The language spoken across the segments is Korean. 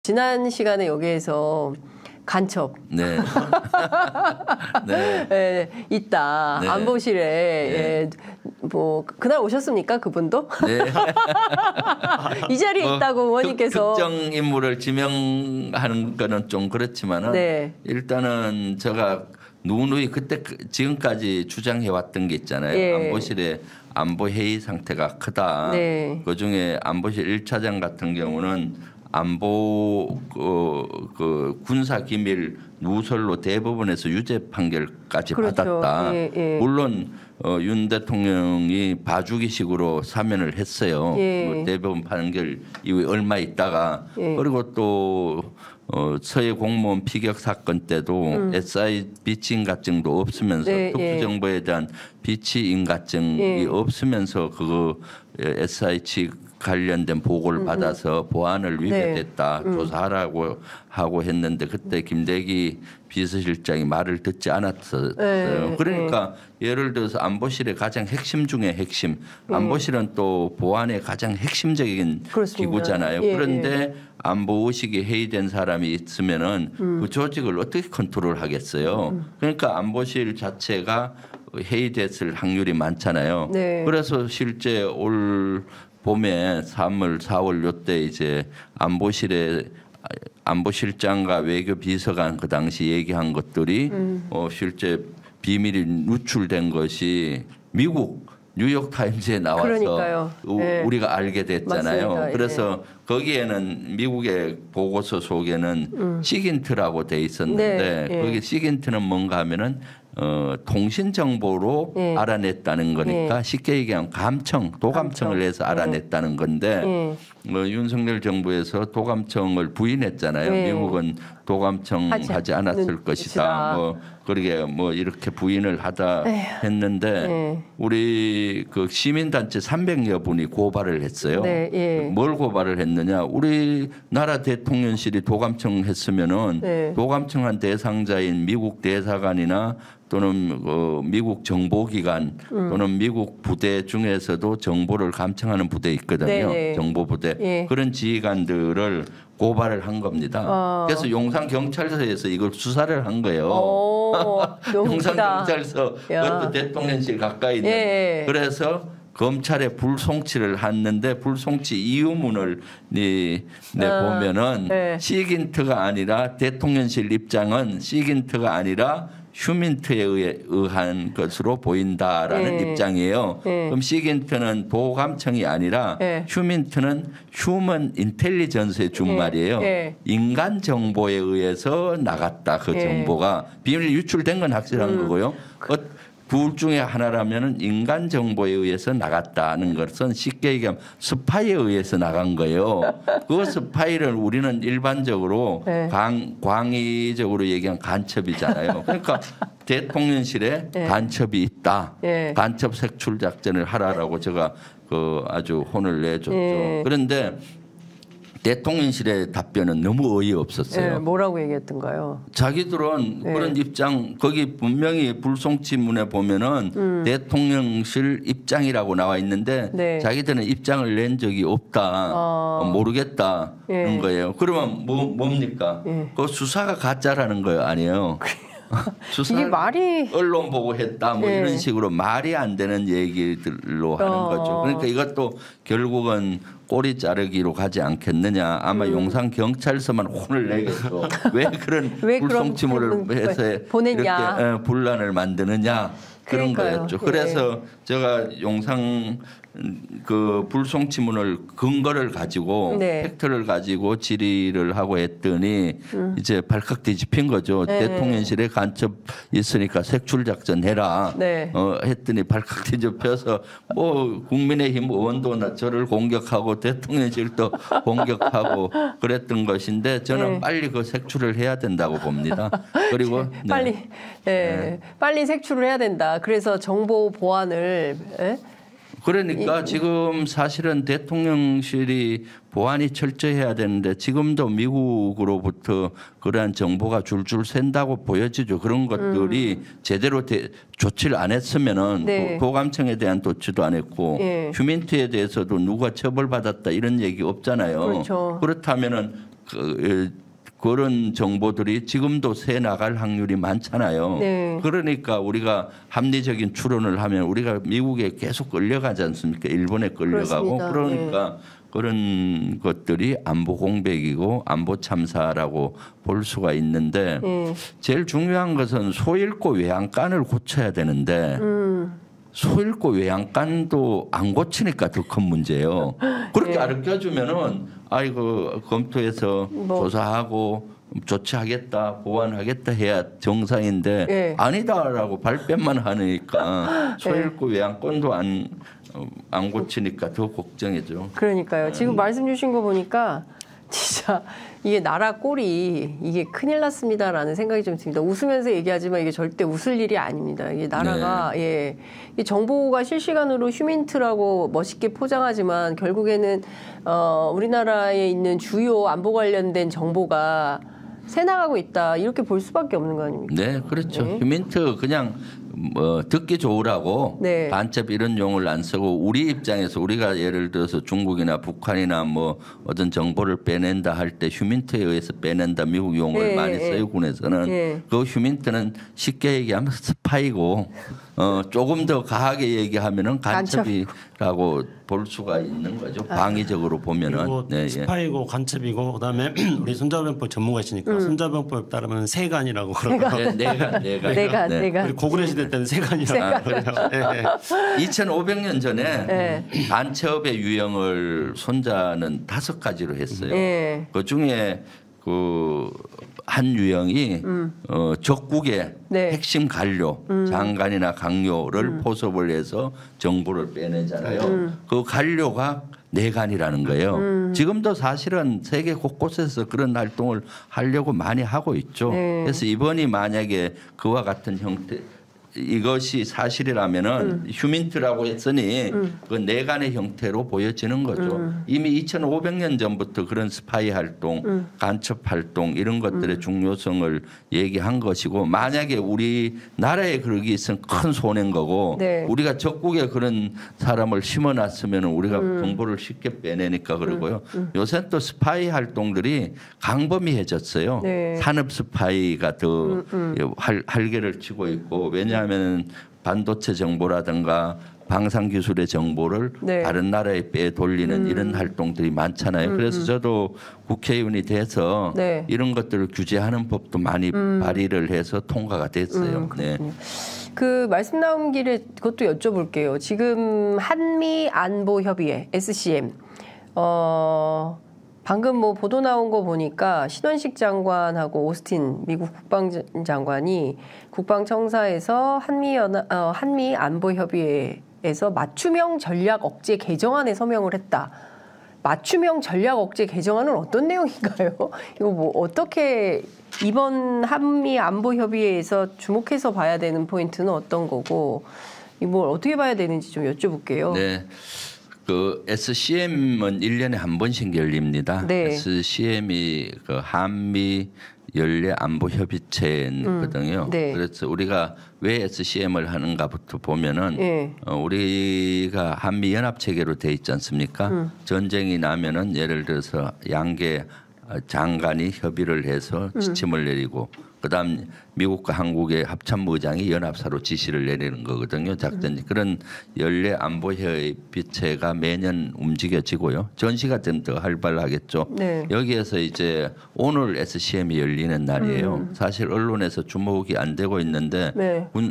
지난 시간에 여기에서 간첩 네. 네. 예, 있다. 네. 안보실에 네. 뭐 그날 오셨습니까? 그분도? 네. 이 자리에 있다고 의원님께서 특정 인물을 지명하는 거는 좀 그렇지만은 네. 일단은 제가 누누이 그때 지금까지 주장해 왔던 게 있잖아요. 예. 안보실의 안보 회의 상태가 크다. 네. 그중에 안보실 1차장 같은 경우는 안보 그 군사 기밀 누설로 대법원에서 유죄 판결까지 그렇죠. 받았다. 예, 예. 물론 윤 대통령이 봐주기식으로 사면을 했어요. 예. 뭐 대법원 판결 이후에 얼마 있다가 예. 그리고 또 서해 공무원 피격 사건 때도 SI 비치 인가증도 없으면서 네, 예. 특수정보에 대한 비치 인가증이 예. 없으면서 그거 SI 측 관련된 보고를 받아서 보안을 위배됐다 조사하라고 하고 했는데 그때 김대기 비서실장이 말을 듣지 않았어요. 네, 그러니까 예를 들어서 안보실의 가장 핵심 중에 핵심 안보실은 또 보안의 가장 핵심적인 그렇습니다. 기구잖아요. 예, 그런데 안보 의식이 해이된 사람이 있으면은 그 조직을 어떻게 컨트롤하겠어요. 그러니까 안보실 자체가 해이됐을 확률이 많잖아요. 네. 그래서 실제 올 봄에 3월, 4월 요때 이제 안보실장과 외교비서관 그 당시 얘기한 것들이 실제 비밀이 누출된 것이 미국 뉴욕 타임즈에 나와서 그러니까요. 네. 우리가 알게 됐잖아요. 맞습니다. 그래서 거기에는 미국의 보고서 속에는 시긴트라고 돼 있었는데 네. 거기 시긴트는 뭔가 하면은 통신 정보로 예. 알아냈다는 거니까 쉽게 얘기하면 도감청을 해서 알아냈다는 건데 윤석열 정부에서 도감청을 부인했잖아요. 예. 미국은 도감청 하지 않았을 것이다. 그러게 이렇게 부인을 하다 했는데 우리 그 시민단체 300여 분이 고발을 했어요. 네, 예. 뭘 고발을 했느냐? 우리나라 대통령실이 도감청 했으면은 도감청한 대상자인 미국 대사관이나 또는 미국 정보기관 또는 미국 부대 중에서도 정보를 감청하는 부대 있거든요. 네네. 정보부대. 예. 그런 지휘관들을 고발을 한 겁니다. 그래서 용산 경찰서에서 이걸 수사를 한 거예요. 용산 경찰서 그것도 대통령실 가까이 있는. 예. 그래서 검찰에 불송치를 했는데 불송치 이유문을 보면은 시긴트가 아니라 대통령실 입장은 시긴트가 아니라 휴민트에 의한 것으로 보인다라는 입장이에요. 그럼 시긴트는 도감청이 아니라 휴민트는 휴먼 인텔리전스의 준말이에요. 인간 정보에 의해서 나갔다. 그 정보가 비밀 유출된 건 확실한 거고요. 둘 중에 하나라면 인간 정보에 의해서 나갔다는 것은 쉽게 얘기하면 스파이에 의해서 나간 거예요. 그 스파이를 우리는 일반적으로 광의적으로 얘기하면 간첩이잖아요. 그러니까 대통령실에 간첩이 있다. 간첩 색출 작전을 하라라고 제가 아주 혼을 내줬죠. 그런데 대통령실의 답변은 너무 어이없었어요. 뭐라고 얘기했던가요? 자기들은 그런 입장 거기 분명히 불송치문에 보면은 대통령실 입장이라고 나와 있는데 자기들은 입장을 낸 적이 없다. 모르겠다. 그런 거예요. 그러면 뭡니까? 그 수사가 가짜라는 거예요. 아니에요. 이게 말이 언론 보고 했다 이런 식으로 말이 안 되는 얘기들로 하는 거죠. 그러니까 이것도 결국은 꼬리 자르기로 가지 않겠느냐. 아마 용산 경찰서만 혼을 내겠어. 왜 그런 불송치문을 해서 보냈냐. 이렇게 분란을 만드느냐. 그런 거였죠. 그래서 제가 용산 그 불송치문을 근거를 가지고 팩트를 가지고 질의를 하고 했더니 이제 발칵 뒤집힌 거죠. 대통령실에 간첩 있으니까 색출 작전 해라. 했더니 발칵 뒤집혀서 국민의힘 의원도 저를 공격하고 대통령실도 공격하고 그랬던 것인데 저는 빨리 그 색출을 해야 된다고 봅니다. 그리고 빨리 색출을 해야 된다. 그래서 정보 보안을 그러니까 지금 사실은 대통령실이 보안이 철저해야 되는데 지금도 미국으로부터 그러한 정보가 줄줄 샌다고 보여지죠. 그런 것들이 제대로 조치를 안 했으면은 도감청에 대한 조치도 안 했고 휴민트에 대해서도 누가 처벌받았다 이런 얘기 없잖아요. 그렇죠. 그렇다면은 그런 정보들이 지금도 새 나갈 확률이 많잖아요. 네. 그러니까 우리가 합리적인 추론을 하면 우리가 미국에 계속 끌려가지 않습니까? 일본에 끌려가고. 그렇습니다. 그러니까 그런 것들이 안보 공백이고 안보 참사라고 볼 수가 있는데 제일 중요한 것은 소 잃고 외양간을 고쳐야 되는데 소 잃고 외양간도 안 고치니까 더 큰 문제예요. 그렇게 가르쳐주면은 아이고 검토해서 조사하고 조치하겠다, 보완하겠다 해야 정상인데 아니다라고 발뺌만 하니까 소 잃고 외양간도 안 고치니까 더 걱정이죠. 그러니까요. 지금 말씀 주신 거 보니까 진짜 이게 나라 꼴이 이게 큰일 났습니다라는 생각이 좀 듭니다. 웃으면서 얘기하지만 이게 절대 웃을 일이 아닙니다. 이게 나라가 이 정보가 실시간으로 휴민트라고 멋있게 포장하지만 결국에는 우리나라에 있는 주요 안보 관련된 정보가 새나가고 있다 이렇게 볼 수밖에 없는 거 아닙니까? 네, 그렇죠. 휴민트 그냥 뭐 듣기 좋으라고 간첩 이런 용어를 안 쓰고 우리 입장에서 우리가 예를 들어서 중국이나 북한이나 뭐 어떤 정보를 빼낸다 할 때 휴민트에 의해서 빼낸다 미국 용어를 많이 써요 군에서는 그 휴민트는 쉽게 얘기하면 스파이고 조금 더 가하게 얘기하면은 간첩이라고 볼 수가 있는 거죠. 방위적으로 보면은 스파이고 간첩이고 그다음에 우리 손자병법 전문가시니까 손자병법에 따르면 세간이라고 그러고 내간 우리 고구려 시대 때는 세간이라고 그래요. 2500년 전에 간첩의 유형을 손자는 5가지로 했어요. 그 중에 그 한 유형이 적국의 핵심 관료, 장관이나 강요를 포섭을 해서 정보를 빼내잖아요. 그 관료가 내간이라는 거예요. 지금도 사실은 세계 곳곳에서 그런 활동을 하려고 많이 하고 있죠. 그래서 이번이 만약에 그와 같은 형태 이것이 사실이라면은 휴민트라고 했으니 그 내간의 형태로 보여지는 거죠. 이미 2,500년 전부터 그런 스파이 활동, 간첩 활동 이런 것들의 중요성을 얘기한 것이고 만약에 우리나라에 그러기 있으면 큰 손해인 거고 우리가 적국에 그런 사람을 심어놨으면 우리가 정보를 쉽게 빼내니까 그러고요. 요새 또 스파이 활동들이 강범위해졌어요. 산업 스파이가 더 활개를 치고 있고 왜냐하면 반도체 정보라든가 방산 기술의 정보를 다른 나라에 빼돌리는 이런 활동들이 많잖아요. 그래서 저도 국회의원이 돼서 이런 것들을 규제하는 법도 많이 발의를 해서 통과가 됐어요. 그 말씀 나온 길에 그것도 여쭤볼게요. 지금 한미 안보 협의회 SCM 방금 뭐 보도 나온 거 보니까 신원식 장관하고 오스틴 미국 국방장관이 국방청사에서 한미 안보협의회에서 맞춤형 전략 억제 개정안에 서명을 했다. 맞춤형 전략 억제 개정안은 어떤 내용인가요? 이거 뭐 어떻게 이번 한미 안보협의회에서 주목해서 봐야 되는 포인트는 어떤 거고 이걸 어떻게 봐야 되는지 좀 여쭤볼게요. 네. 그 SCM은 1년에 한 번씩 열립니다. SCM이 그 한미 연례 안보 협의체거든요. 그래서 우리가 왜 SCM을 하는가부터 보면은 우리가 한미 연합 체계로 돼 있지 않습니까? 전쟁이 나면은 예를 들어서 양계 장관이 협의를 해서 지침을 내리고 그다음 미국과 한국의 합참의장이 연합사로 지시를 내리는 거거든요. 작전이 그런 연례 안보 협의체가 매년 움직여지고요. 전시가 좀 더 활발하겠죠. 여기에서 이제 오늘 SCM이 열리는 날이에요. 사실 언론에서 주목이 안 되고 있는데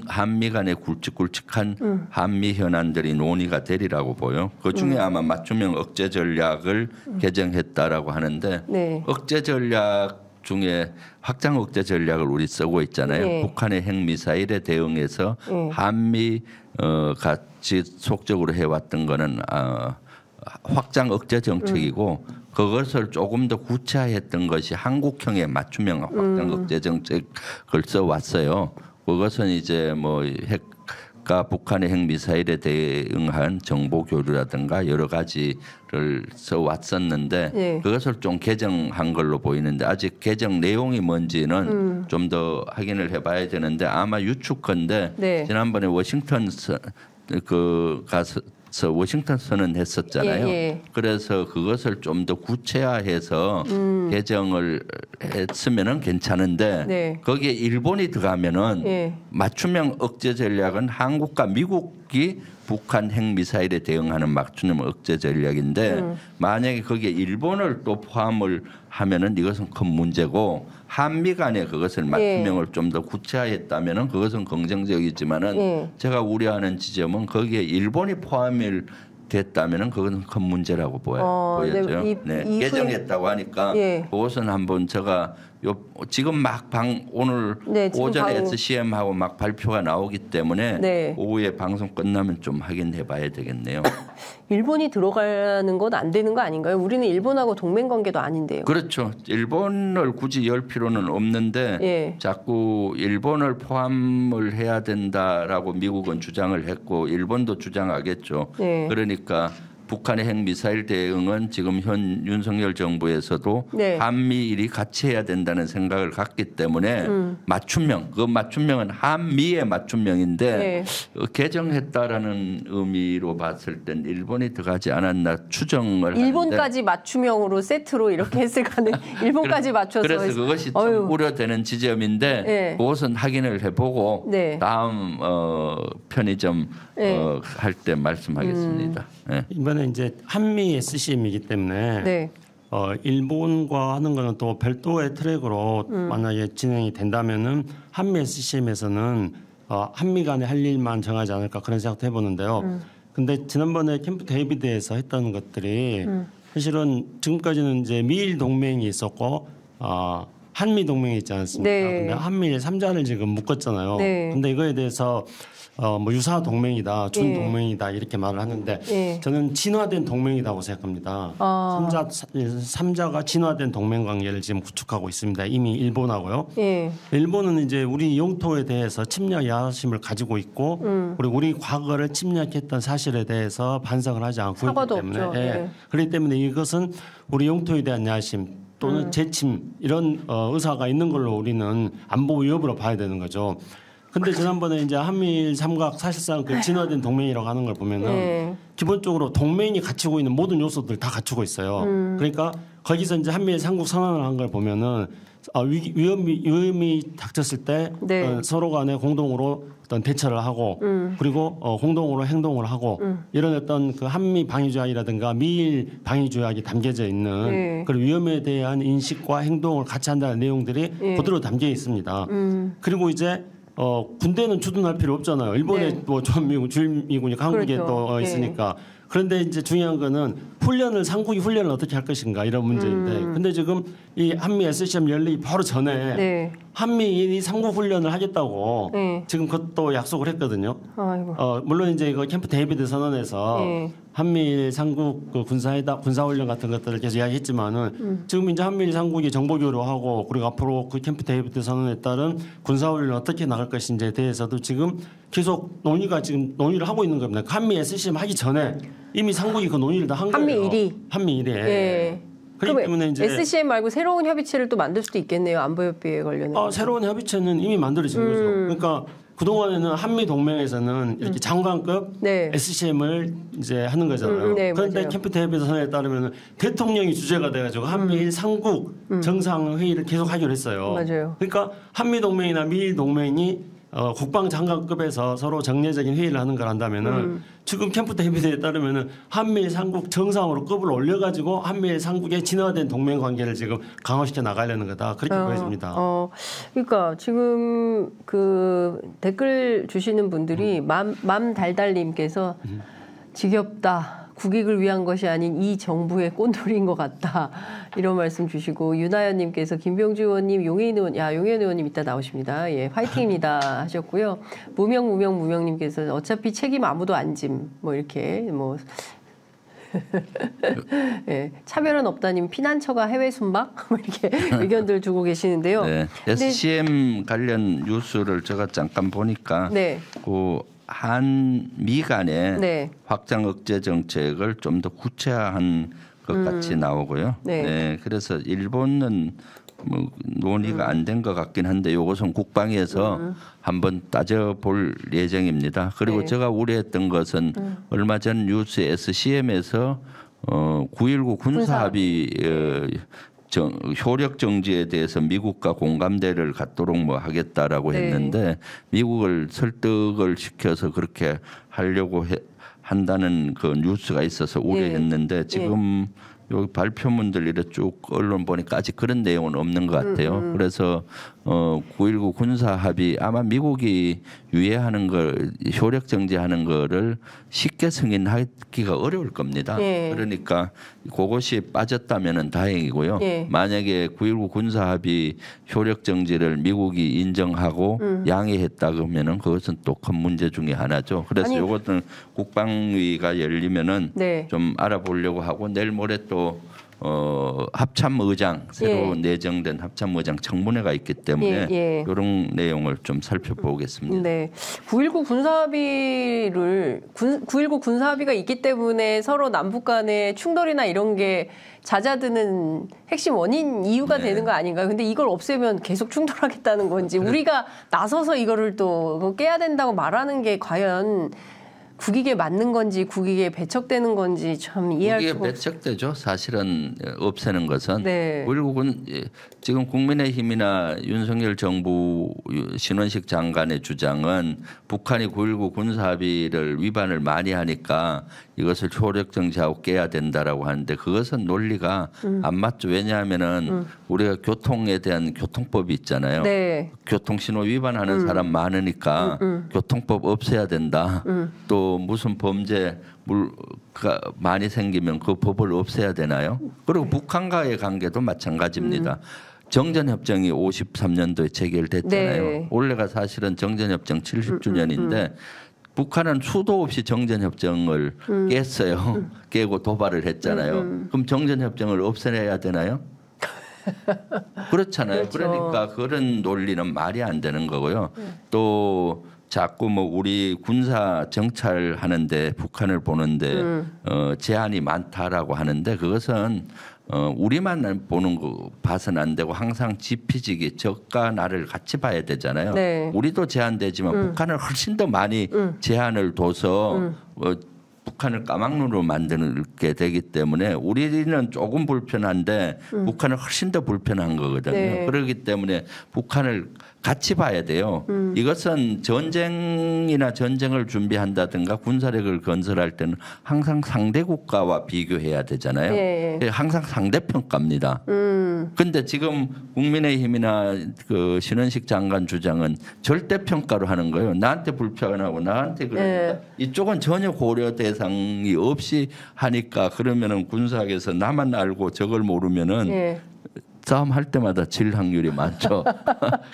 한미 간의 굵직굵직한 한미 현안들이 논의가 되리라고 보여. 그 중에 아마 맞춤형 억제 전략을 개정했다라고 하는데 억제 전략 중에 확장 억제 전략을 우리 쓰고 있잖아요. 북한의 핵미사일에 대응해서 한미 같이 속적으로 해왔던 거는 확장 억제 정책이고 그것을 조금 더 구체화했던 것이 한국형의 맞춤형 확장 억제 정책을 써왔어요. 그것은 이제 뭐 북한의 핵미사일에 대응한 정보 교류라든가 여러 가지를 써왔었는데 그것을 좀 개정한 걸로 보이는데 아직 개정 내용이 뭔지는 좀 더 확인을 해봐야 되는데 아마 유축컨대 지난번에 워싱턴 가서 워싱턴 선언했었잖아요. 그래서 그것을 좀 더 구체화해서 개정을 했으면은 괜찮은데 거기에 일본이 들어가면은 맞춤형 억제 전략은 한국과 미국이 북한 핵미사일에 대응하는 맞춤형 억제 전략인데 만약에 거기에 일본을 또 포함을 하면은 이것은 큰 문제고 한미 간에 그것을 맞춤형을 좀 더 구체화했다면은 그것은 긍정적이지만은 제가 우려하는 지점은 거기에 일본이 포함이 됐다면은 그건 큰 문제라고 보여져요. 개정했다고 하니까 그것은 한번 제가 지금 막 오늘 오전에 SCM하고 막 발표가 나오기 때문에 오후에 방송 끝나면 좀 확인해봐야 되겠네요. 일본이 들어가는 건 안 되는 거 아닌가요? 우리는 일본하고 동맹 관계도 아닌데요. 그렇죠. 일본을 굳이 열 필요는 없는데 자꾸 일본을 포함을 해야 된다라고 미국은 주장을 했고 일본도 주장하겠죠. 그러니까 북한의 핵미사일 대응은 지금 현 윤석열 정부에서도 한미일이 같이 해야 된다는 생각을 갖기 때문에 맞춤형, 그 맞춤형은 한미의 맞춤형인데 개정했다라는 의미로 봤을 땐 일본이 들어가지 않았나 추정을 일본까지 맞춤형으로 세트로 이렇게 했을 가능 일본까지 맞춰서 그래서 그것이 좀 우려되는 지점인데 그것은 확인을 해보고 다음 편의점 할 때 말씀하겠습니다. 이번에 이제 한미 SCM이기 때문에 일본과 하는 거는 또 별도의 트랙으로 만약에 진행이 된다면은 한미 SCM에서는 한미 간에 할 일만 정하지 않을까 그런 생각도 해보는데요. 근데 지난번에 캠프 데이비드에서 했던 것들이 사실은 지금까지는 이제 미일 동맹이 있었고 한미 동맹이 있지 않습니까? 근데 한미일 3자를 지금 묶었잖아요. 근데 이거에 대해서 뭐 유사 동맹이다, 준 동맹이다 이렇게 말을 하는데 저는 진화된 동맹이라고 생각합니다. 3자가 진화된 동맹 관계를 지금 구축하고 있습니다. 이미 일본하고요. 일본은 이제 우리 영토에 대해서 침략 야심을 가지고 있고 그리고 우리 과거를 침략했던 사실에 대해서 반성을 하지 않고 있기 때문에 그렇기 때문에 이것은 우리 영토에 대한 야심 또는 재침 이런 의사가 있는 걸로 우리는 안보 위협으로 봐야 되는 거죠. 근데 지난번에 이제 한미일 삼각 사실상 그 진화된 동맹이라고 하는 걸 보면은 기본적으로 동맹이 갖추고 있는 모든 요소들 다 갖추고 있어요. 그러니까 거기서 이제 한미일 삼국 선언을 한 걸 보면은 위험이 닥쳤을 때 서로 간에 공동으로 어떤 대처를 하고 그리고 공동으로 행동을 하고 이런 어떤 그 한미 방위조약이라든가 미일 방위조약이 담겨져 있는 그런 위험에 대한 인식과 행동을 같이 한다는 내용들이 그대로 담겨 있습니다. 그리고 이제 군대는 주둔할 필요 없잖아요. 일본에 뭐 주미군이 한국에 또 있으니까. 그런데 이제 중요한 거는 상국이 훈련을 어떻게 할 것인가 이런 문제인데 근데 지금 이 한미 SCM 열리기 바로 전에 한미일이 삼국 훈련을 하겠다고 지금 그것도 약속을 했거든요. 물론 이제 이거 캠프 데이비드 선언에서 한미일 삼국 그 군사훈련 같은 것들을 계속 이야기했지만은 지금 이제 한미일 삼국이 정보교류하고 그리고 앞으로 그 캠프 데이비드 선언에 따른 군사훈련 어떻게 나갈 것인지에 대해서도 지금 계속 논의를 하고 있는 겁니다. 한미 SCM 하기 전에 이미 삼국이 그 논의를 다 한 거예요. 한미일이. 그렇기 때문에 이제 SCM 말고 새로운 협의체를 또 만들 수도 있겠네요. 안보협의회에 관련해서. 새로운 협의체는 이미 만들어진 거죠. 그러니까 그동안에는 한미 동맹에서는 이렇게 장관급 SCM을 이제 하는 거잖아요. 그런데 캠프 데이비드 선언에 따르면 대통령이 주재가 돼가지고 한미일 삼국 정상회의를 계속 하기로 했어요. 그러니까 한미 동맹이나 미일 동맹이 국방장관급에서 서로 정례적인 회의를 하는 걸 한다면은 지금 캠프 데이비드에 따르면은 한미일 삼국 정상으로 급을 올려가지고 한미일 삼국의 진화된 동맹 관계를 지금 강화시켜 나가려는 거다 그렇게 보여집니다. 그러니까 지금 그 댓글 주시는 분들이 맘달달님께서 지겹다. 국익을 위한 것이 아닌 이 정부의 꼰돌인 것 같다. 이런 말씀 주시고 유나연님께서 김병주 의원님 용해인 의원님 이따 나오십니다. 화이팅입니다 하셨고요. 무명님께서 어차피 책임 아무도 안 짐. 뭐 이렇게 뭐 차별은 없다님 피난처가 해외 순방 이렇게 의견들 주고 계시는데요. SCM 관련 뉴스를 제가 잠깐 보니까 그 한미 간의 확장 억제 정책을 좀 더 구체화한 것 같이 나오고요. 그래서 일본은 뭐 논의가 안 된 것 같긴 한데 이것은 국방위에서 한번 따져볼 예정입니다. 그리고 네. 제가 우려했던 것은 얼마 전 뉴스 SCM에서 9.19 군사합의 효력 정지에 대해서 미국과 공감대를 갖도록 뭐 하겠다라고 네. 했는데 미국을 설득을 시켜서 그렇게 하려고 한다는 그 뉴스가 있어서 우려했는데 지금 여기 발표문들 이래 쭉 언론 보니까 아직 그런 내용은 없는 것 같아요. 그래서 9.19 군사 합의 아마 미국이 유예하는 걸 효력 정지하는 거를 쉽게 승인하기가 어려울 겁니다. 예. 그러니까 그것이 빠졌다면은 다행이고요. 예. 만약에 9.19 군사 합의 효력 정지를 미국이 인정하고 양해했다 그러면은 그것은 또 큰 문제 중에 하나죠. 그래서 이것은 국방위가 열리면은 네. 좀 알아보려고 하고 내일 모레 또 합참의장 새로 내정된 합참의장 청문회가 있기 때문에 이런 내용을 좀 살펴보겠습니다. 네, 9.19 군사합의를 9.19 군사합의가 있기 때문에 서로 남북 간의 충돌이나 이런 게 잦아드는 핵심 원인 이유가 되는 거 아닌가요? 근데 이걸 없애면 계속 충돌하겠다는 건지 우리가 나서서 이거를 또 깨야 된다고 말하는 게 과연 국익에 맞는 건지 국익에 배척되는 건지 참 이해할 수가 국익에 배척되죠. 사실은 없애는 것은. 네. 9.19군 지금 국민의힘이나 윤석열 정부 신원식 장관의 주장은 북한이 9.19 군사합의를 위반을 많이 하니까 이것을 효력 정지하고 깨야 된다라고 하는데 그것은 논리가 안 맞죠. 왜냐하면은 우리가 교통에 대한 교통법이 있잖아요. 네. 교통신호 위반하는 사람 많으니까 교통법 없애야 된다. 또 무슨 범죄가 많이 생기면 그 법을 없애야 되나요? 그리고 북한과의 관계도 마찬가지입니다. 정전협정이 53년도에 체결됐잖아요. 네. 올해가 사실은 정전협정 70주년인데 북한은 수도 없이 정전협정을 깼어요. 깨고 도발을 했잖아요. 그럼 정전협정을 없애야 되나요? 그렇잖아요. 그렇죠. 그러니까 그런 논리는 말이 안 되는 거고요. 또 자꾸 뭐 우리 군사 정찰하는데 북한을 보는데 제한이 많다라고 하는데 그것은 우리만 보는 거 봐서는 안 되고 항상 지피지기 적과 나를 같이 봐야 되잖아요. 네. 우리도 제한되지만 북한은 훨씬 더 많이 제한을 둬서 북한을 까막눈으로 만들게 되기 때문에 우리는 조금 불편한데 북한은 훨씬 더 불편한 거거든요. 네. 그렇기 때문에 북한을 같이 봐야 돼요. 이것은 전쟁이나 전쟁을 준비한다든가 군사력을 건설할 때는 항상 상대 국가와 비교해야 되잖아요. 네. 항상 상대평가입니다. 근데 지금 국민의힘이나 그 신원식 장관 주장은 절대평가로 하는 거예요. 나한테 불편하고 나한테 그러니까 이쪽은 전혀 고려 대상이 없이 하니까 그러면은 군사학에서 나만 알고 저걸 모르면은 싸움할 때마다 질 확률이 많죠.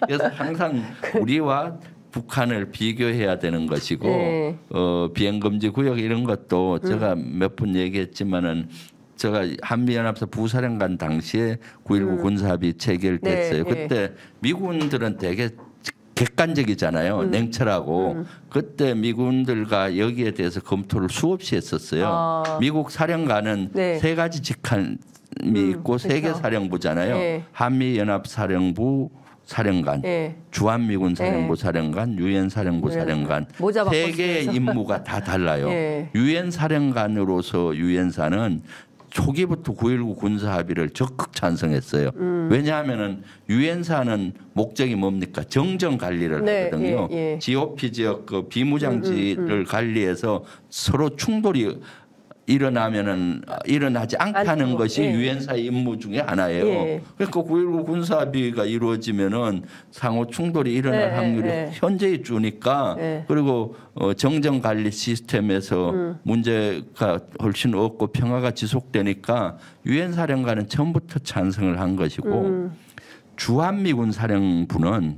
그래서 항상 우리와 북한을 비교해야 되는 것이고 비행금지 구역 이런 것도 제가 몇 번 얘기했지만은 제가 한미연합사 부사령관 당시에 9.19 군사합의 체결됐어요. 그때 미군들은 되게 객관적이잖아요. 냉철하고 그때 미군들과 여기에 대해서 검토를 수없이 했었어요. 미국 사령관은 세 가지 직함이 있고 세 개 사령부잖아요. 한미연합사령부 사령관, 주한미군 사령부 사령관, 유엔 사령부 사령관 세 개의 임무가 다 달라요. 유엔 사령관으로서 유엔사는 초기부터 9.19 군사합의를 적극 찬성했어요. 왜냐하면은 유엔사는 목적이 뭡니까? 정전 관리를 하거든요. GOP 지역 그 비무장지를 관리해서 서로 충돌이 일어나면은 일어나지 않게 하는 것이 유엔사의 임무 중에 하나예요. 그러니까 9.19 군사합의가 이루어지면은 상호 충돌이 일어날 확률이 현저히 주니까 그리고 정전 관리 시스템에서 문제가 훨씬 없고 평화가 지속되니까 유엔 사령관은 처음부터 찬성을 한 것이고 주한미군 사령부는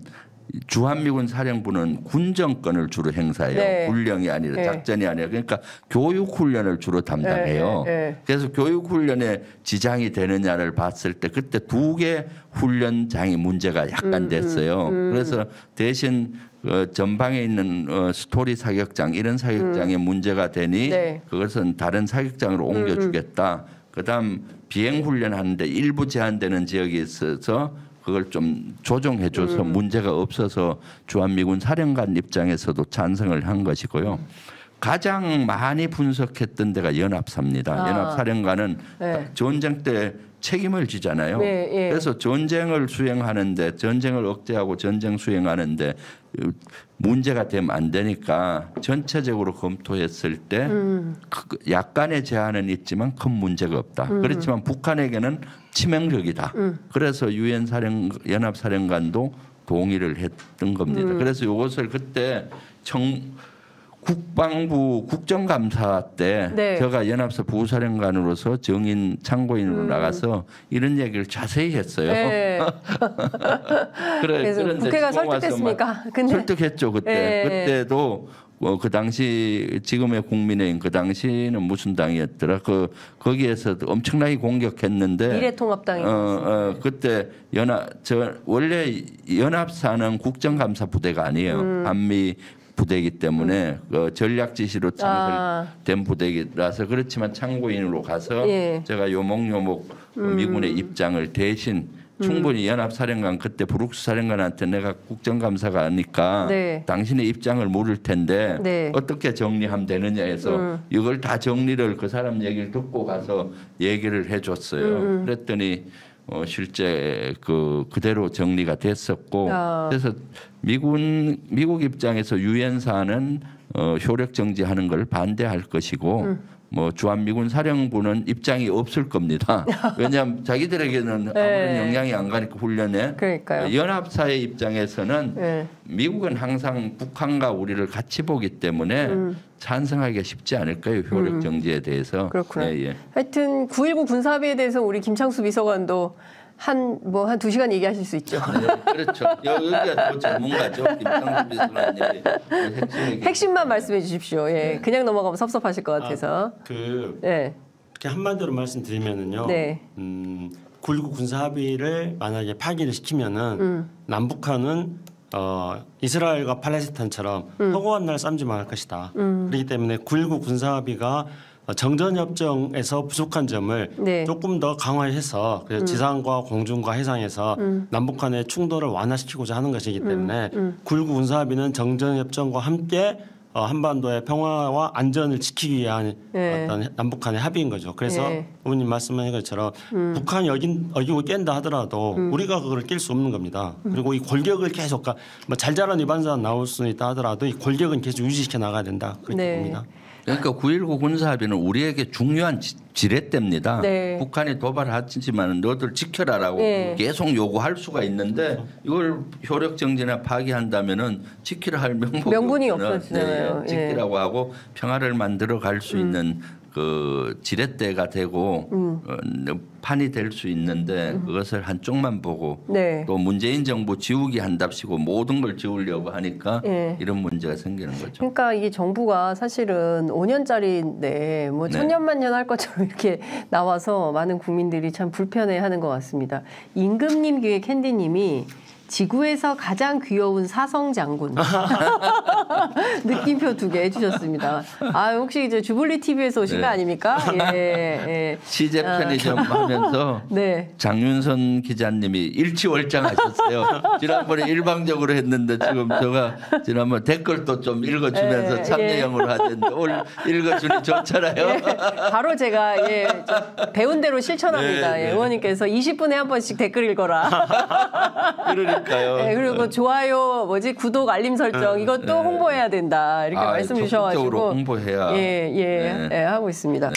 군정권을 주로 행사해요. 훈령이 아니라 작전이 아니라 그러니까 교육 훈련을 주로 담당해요. 그래서 교육 훈련에 지장이 되느냐를 봤을 때 그때 두 개 훈련장이 문제가 약간 됐어요. 그래서 대신 전방에 있는 스토리 사격장 이런 사격장에 문제가 되니 그것은 다른 사격장으로 옮겨주겠다. 그다음 비행 훈련하는데 일부 제한되는 지역이 있어서 그걸 좀 조정해줘서 문제가 없어서 주한미군 사령관 입장에서도 찬성을 한 것이고요. 가장 많이 분석했던 데가 연합사입니다. 연합사령관은 전쟁 때 책임을 지잖아요. 그래서 전쟁을 수행하는데 전쟁을 억제하고 전쟁 수행하는데 문제가 되면 안 되니까 전체적으로 검토했을 때 약간의 제한은 있지만 큰 문제가 없다. 그렇지만 북한에게는 치명적이다. 그래서 연합사령관도 동의를 했던 겁니다. 그래서 이것을 그때 국방부 국정감사 때 제가 연합사 부사령관으로서 정인 참고인으로 나가서 이런 얘기를 자세히 했어요. 그래서 국회가 설득했습니까? 근데 설득했죠 그때. 그때도 그 당시 지금의 국민의힘 그 당시는 무슨 당이었더라? 거기에서 엄청나게 공격했는데 미래통합당이 그때 원래 연합사는 국정감사 부대가 아니에요. 한미 부대이기 때문에 전략 지시로 창설된 부대이라서 그렇지만 참고인으로 가서 제가 요목요목 미군의 입장을 대신 충분히 연합사령관 그때 브룩스 사령관한테 내가 국정감사가 아니까 당신의 입장을 물을 텐데 어떻게 정리하면 되느냐 해서 이걸 다 정리를 그 사람 얘기를 듣고 가서 얘기를 해줬어요. 그랬더니 실제 그대로 정리가 됐었고 그래서 미국 입장에서 유엔사는 효력 정지하는 걸 반대할 것이고 뭐 주한미군 사령부는 입장이 없을 겁니다. 왜냐하면 자기들에게는 아무런 영향이 안 가니까 훈련에. 그러니까요. 연합사의 입장에서는 미국은 항상 북한과 우리를 같이 보기 때문에 찬성하기가 쉽지 않을 거예요. 효력 정지에 대해서. 그렇구나. 하여튼 9.19 군사합의에 대해서 우리 김창수 비서관도 한 2시간 얘기하실 수 있죠. 그렇죠. 여기가 또 전문가죠. 김창수 비서관님이 핵심만 말씀해 주십시오. 그냥 넘어가면 섭섭하실 것 같아서. 이렇게 한마디로 말씀드리면은요. 9.19 군사합의를 만약에 파기를 시키면은 남북한은 이스라엘과 팔레스타인처럼 허구한 날 싸움지만 할 것이다. 그렇기 때문에 9.19 군사합의가 정전협정에서 부족한 점을 조금 더 강화해서 그래서 지상과 공중과 해상에서 남북한의 충돌을 완화시키고자 하는 것이기 때문에 9.19 군사합의는 정전협정과 함께 한반도의 평화와 안전을 지키기 위한 어떤 남북한의 합의인 거죠. 그래서 어머님 말씀하신 것처럼 북한이 어기고 깬다 하더라도 우리가 그걸 깰 수 없는 겁니다. 그리고 이 골격을 계속 뭐 잘 자란 위반자 나올 수 있다 하더라도 이 골격은 계속 유지시켜 나가야 된다. 그렇게 봅니다. 그러니까 9.19 군사합의는 우리에게 중요한 지렛대입니다. 북한이 도발하지만 너들 지켜라라고 계속 요구할 수가 있는데 이걸 효력 정지나 파기한다면은 지키라 할 명분이 없어지잖아요. 지키라고 하고 평화를 만들어 갈 수 있는 그 지렛대가 되고 판이 될 수 있는데 그것을 한쪽만 보고 또 문재인 정부 지우기 한답시고 모든 걸 지우려고 하니까 이런 문제가 생기는 거죠. 그러니까 이게 정부가 사실은 5년짜리인데 뭐 천년만년 할 것처럼 이렇게 나와서 많은 국민들이 참 불편해하는 것 같습니다. 임금님 교회 캔디님이 지구에서 가장 귀여운 사성 장군 느낌표 2개 해주셨습니다. 혹시 이제 주블리 TV에서 오신 거 아닙니까? 시제 편의점 하면서 장윤선 기자님이 일치월장하셨어요. 지난번에 일방적으로 했는데 지금 제가 지난번 댓글도 좀 읽어주면서 참여형으로 하던데 오늘 읽어주니 좋잖아요. 바로 제가 배운 대로 실천합니다. 의원님께서 20분에 한 번씩 댓글 읽어라. 그리고 좋아요, 구독, 알림 설정 이것도 홍보해야 된다 이렇게 말씀 주셔가지고 적극적으로 홍보해야 하고 있습니다.